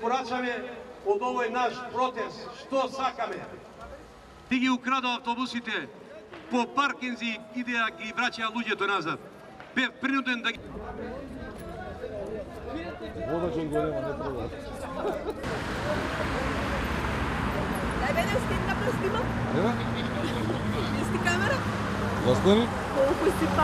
порачаме од овој наш протест, што сакаме. Ти ги украда автобусите, по паркинзи идеа ги враќаа луѓето назад. Бев принуден да ги... Водач од голема не треба. Дай бе, да снимам. Ева? Иска камера? Застани. Колку си паметен.